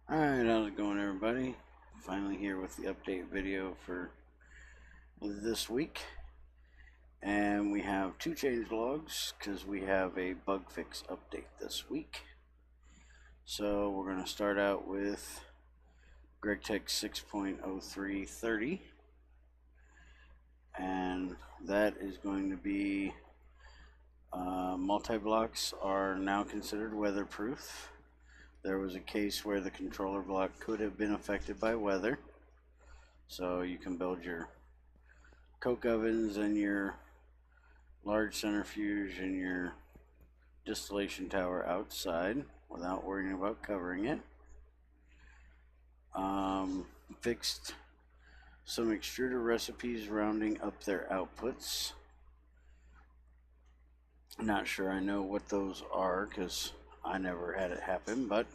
Alright, how's it going, everybody? Finally here with the update video for this week. And we have two change logs because we have a bug fix update this week. So we're going to start out with Gregtech 6.03.30. And that is going to be multi-blocks are now considered weatherproof. There was a case where the controller block could have been affected by weather, so you can build your coke ovens and your large centrifuge and your distillation tower outside without worrying about covering it. Fixed some extruder recipes rounding up their outputs. Not sure I know what those are because I never had it happen, but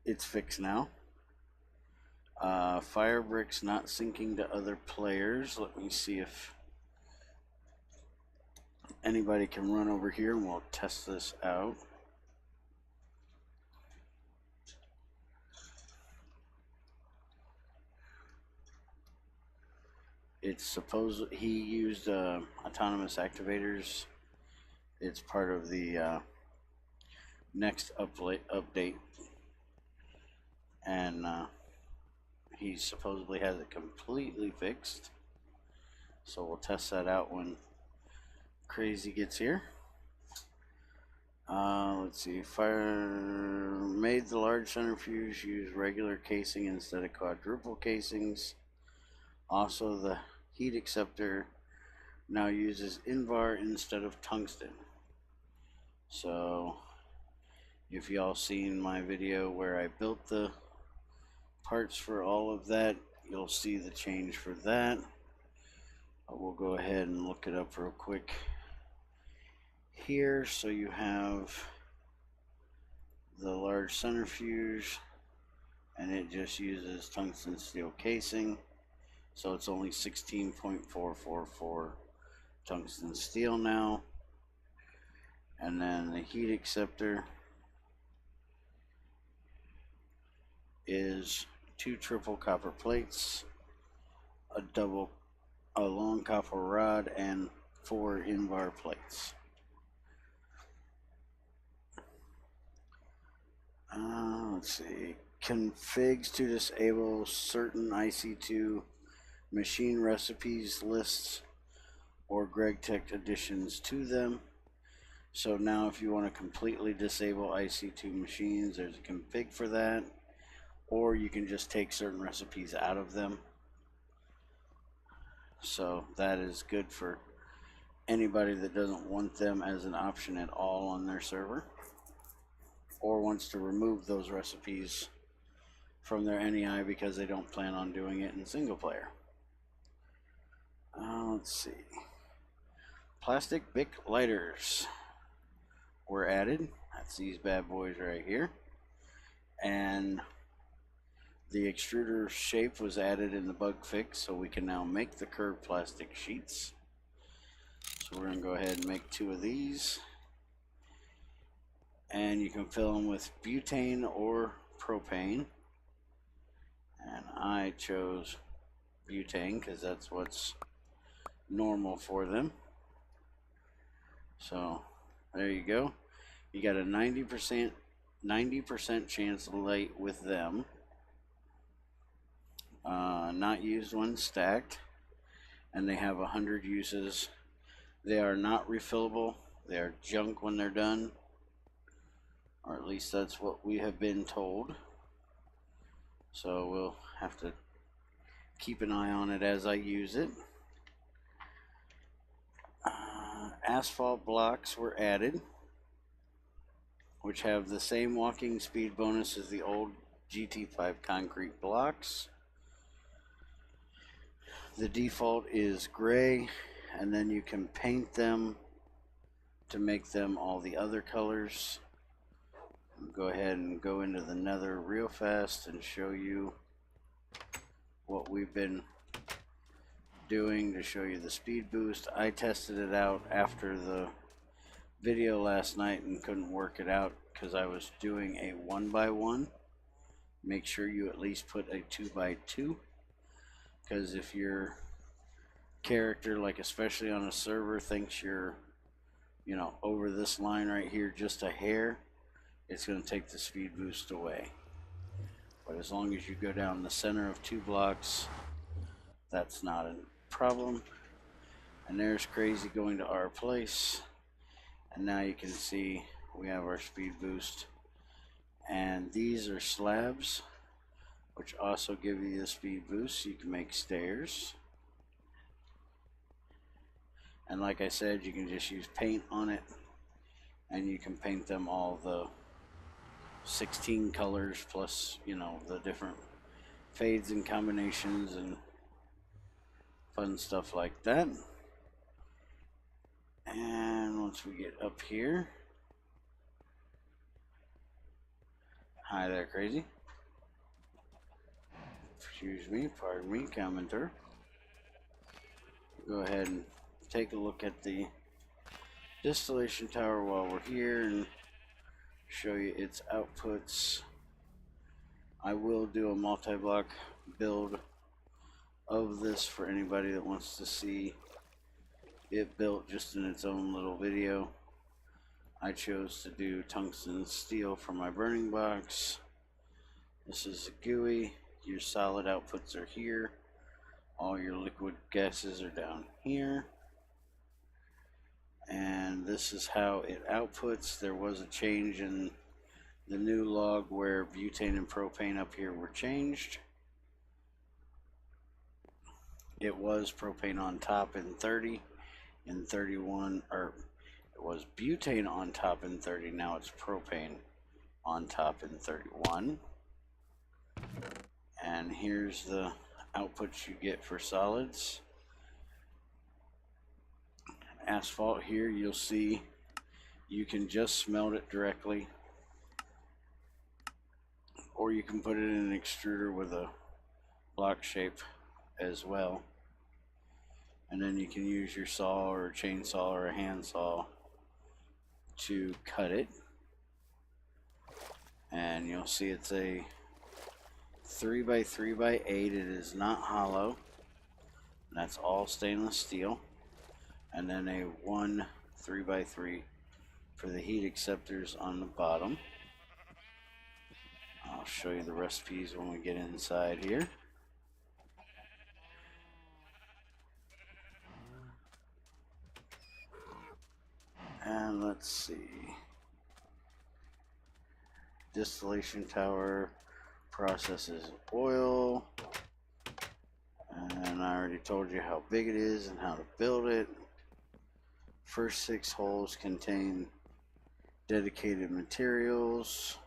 it's fixed now. Fire bricks not syncing to other players. Let me see if anybody can run over here and we'll test this out. It's supposed he used autonomous activators. It's part of the next update, and he supposedly has it completely fixed, so we'll test that out when Crazy gets here. Let's see, fire made the large centrifuge use regular casing instead of quadruple casings. Also, the heat acceptor now uses Invar instead of tungsten. So if y'all seen my video where I built the parts for all of that, you'll see the change for that. We'll go ahead and look it up real quick here. So you have the large centrifuge, and it just uses tungsten steel casing, so it's only 16.444 tungsten steel now. And then the heat acceptor is 2 triple copper plates, a long copper rod, and 4 Invar plates. Let's see, configs to disable certain IC2 machine recipes lists or Gregtech additions to them. So now if you want to completely disable IC2 machines, there's a config for that, or you can just take certain recipes out of them. So that is good for anybody that doesn't want them as an option at all on their server, or wants to remove those recipes from their NEI because they don't plan on doing it in single player. Let's see, plastic Bic lighters were added. That's these bad boys right here, and the extruder shape was added in the bug fix, so we can now make the curved plastic sheets. So we're going to go ahead and make 2 of these, and you can fill them with butane or propane, and I chose butane because that's what's normal for them. So there you go. You got a 90% chance of light with them. Not used when stacked, and they have 100 uses. They are not refillable. They are junk when they're done, or at least that's what we have been told. So we'll have to keep an eye on it as I use it. Asphalt blocks were added, which have the same walking speed bonus as the old GT5 concrete blocks. The default is gray, and then you can paint them to make them all the other colors. I'll go ahead and go into the Nether real fast and show you what we've been doing to show you the speed boost. I tested it out after the video last night and couldn't work it out because I was doing a 1x1 make sure you at least put a 2x2, because if your character, like especially on a server, thinks you're, you know, over this line right here just a hair, it's going to take the speed boost away. But as long as you go down the center of 2 blocks, that's not a problem. And there's Crazy going to our place. And now you can see we have our speed boost. And these are slabs, which also give you the speed boost. You can make stairs. And like I said, you can just use paint on it. And you can paint them all the 16 colors plus, you know, the different fades and combinations and fun stuff like that. And once we get up here, hi there, Crazy. Excuse me, pardon me, commenter. Go ahead and take a look at the distillation tower while we're here and show you its outputs. I will do a multi-block build of this for anybody that wants to see it built just in its own little video. I chose to do tungsten steel for my burning box. This is a GUI. Your solid outputs are here. All your liquid gases are down here. And this is how it outputs. There was a change in the new log where butane and propane up here were changed. It was propane on top in 30, in 31, or it was butane on top in 30, now it's propane on top in 31. And here's the outputs you get for solids. Asphalt here, you'll see you can just smelt it directly, or you can put it in an extruder with a block shape as well. And then you can use your saw or a chainsaw or a handsaw to cut it. And you'll see it's a 3x3x8. It is not hollow. That's all stainless steel. And then a 1 3x3 for the heat acceptors on the bottom. I'll show you the recipes when we get inside here. And let's see. Distillation tower processes oil. And I already told you how big it is and how to build it. First 6 holes contain dedicated materials.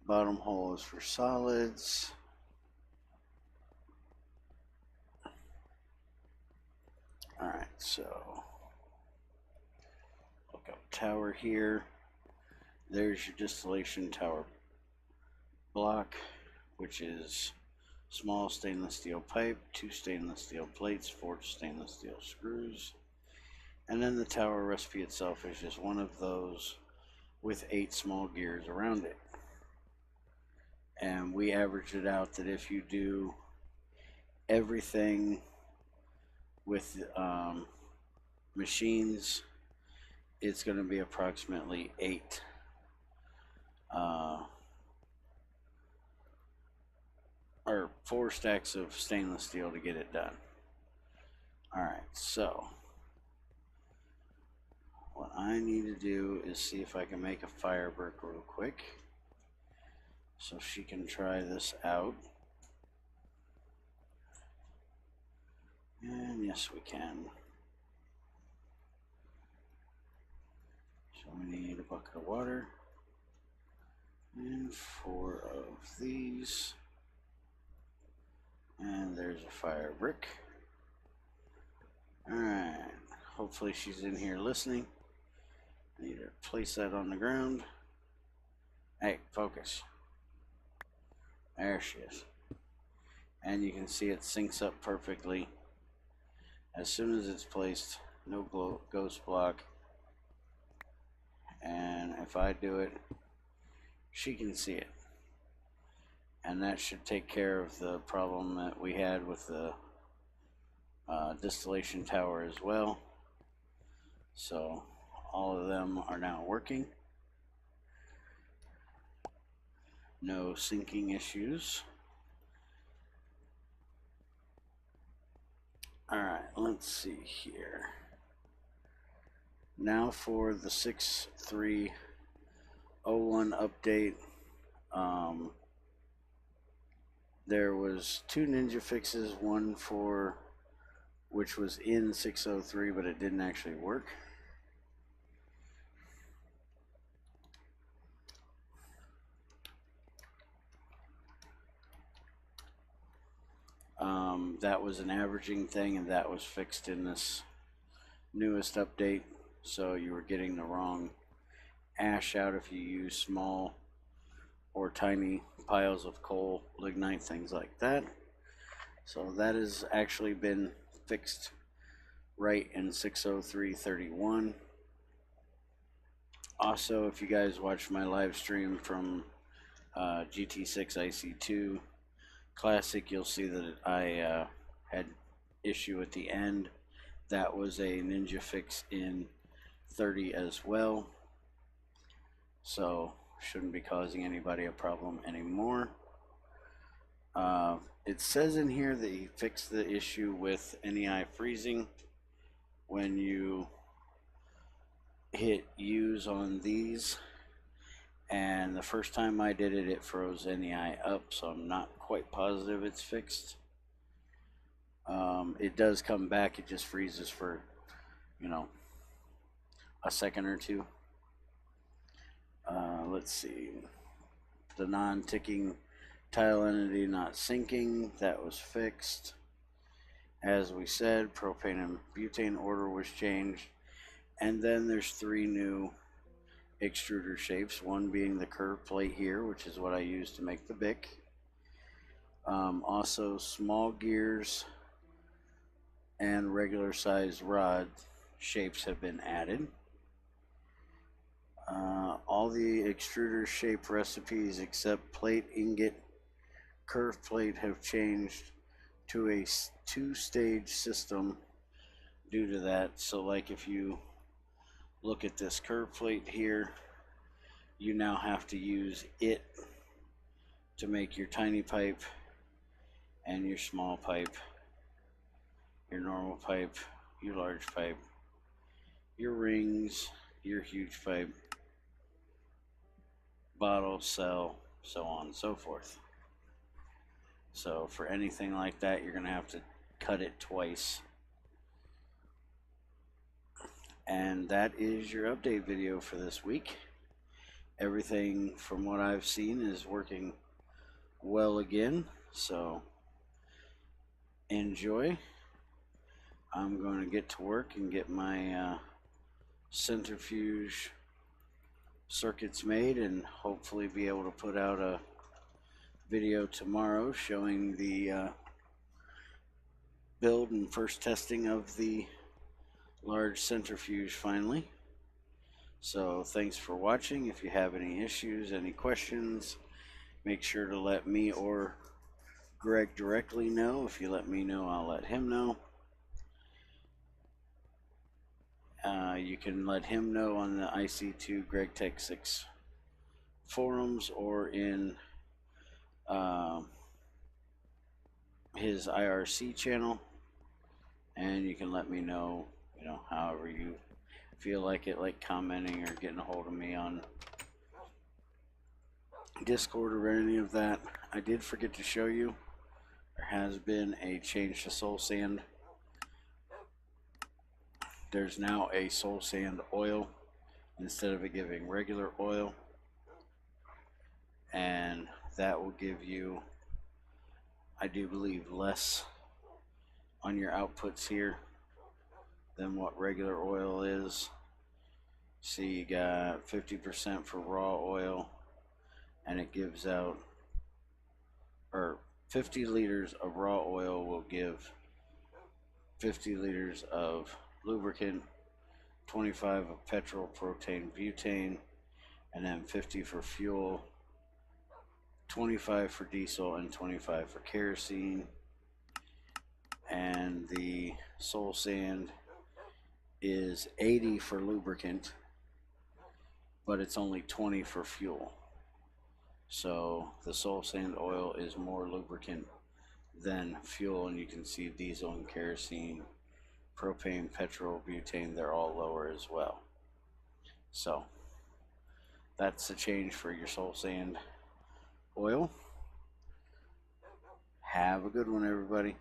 Bottom hole is for solids. Alright, so look up tower here. There's your distillation tower block, which is small stainless steel pipe, 2 stainless steel plates, 4 stainless steel screws. And then the tower recipe itself is just one of those with 8 small gears around it. And we averaged it out that if you do everything with machines, it's going to be approximately 8 or 4 stacks of stainless steel to get it done. Alright, so what I need to do is see if I can make a fire brick real quick so she can try this out. And yes, we can. So we need a bucket of water and 4 of these. And there's a fire brick. Alright, hopefully she's in here listening. I need to place that on the ground. Hey, focus. There she is. And you can see it syncs up perfectly as soon as it's placed. No ghost block. And if I do it, she can see it. and that should take care of the problem that we had with the distillation tower as well. So all of them are now working. No syncing issues. Alright, let's see here. Now for the 6.3.01 update. There was 2 ninja fixes, one for which was in 6.03, but it didn't actually work. That was an averaging thing, and that was fixed in this newest update. So you were getting the wrong ash out if you use small or tiny piles of coal, lignite, things like that. So that has actually been fixed right in 6.03.31. Also, if you guys watched my live stream from GT06.03.30 Classic, you'll see that I had issue at the end. That was a ninja fix in 30 as well, so shouldn't be causing anybody a problem anymore. It says in here that he fixed the issue with NEI freezing. When you hit use on these, and the first time I did it, it froze NEI up, so I'm not quite positive it's fixed. It does come back, it just freezes for, you know, a second or two. Let's see. The non-ticking tile entity not syncing, that was fixed. As we said, propane and butane order was changed. And then there's 3 new extruder shapes, one being the curved plate here, which is what I use to make the Bic. Also small gears and regular size rod shapes have been added. All the extruder shape recipes except plate, ingot, curved plate have changed to a 2-stage system due to that. So like if you look at this curved plate here, you now have to use it to make your tiny pipe and your small pipe, your normal pipe, your large pipe, your rings, your huge pipe, bottle, cell, so on and so forth. So for anything like that, you're going to have to cut it twice. And that is your update video for this week. Everything from what I've seen is working well again, so enjoy. I'm going to get to work and get my centrifuge circuits made, and hopefully be able to put out a video tomorrow showing the build and first testing of the large centrifuge finally. So thanks for watching. If you have any issues, any questions, make sure to let me or Greg directly know. If you let me know, I'll let him know. You can let him know on the IC2 Gregtech 6 forums or in his IRC channel, and you can let me know, you know, however you feel like it, like commenting or getting a hold of me on Discord or any of that. I did forget to show you, there has been a change to soul sand. There's now a soul sand oil instead of it giving regular oil, and that will give you, I do believe, less on your outputs here than what regular oil is. See, you got 50% for raw oil, and it gives out, or 50 liters of raw oil will give 50 liters of lubricant, 25 of petrol, propane, butane, and then 50 for fuel, 25 for diesel and 25 for kerosene. And the soul sand is 80 for lubricant, but it's only 20 for fuel. So the soul sand oil is more lubricant than fuel, and you can see diesel and kerosene, propane, petrol, butane, they're all lower as well. So that's the change for your soul sand oil. Have a good one, everybody.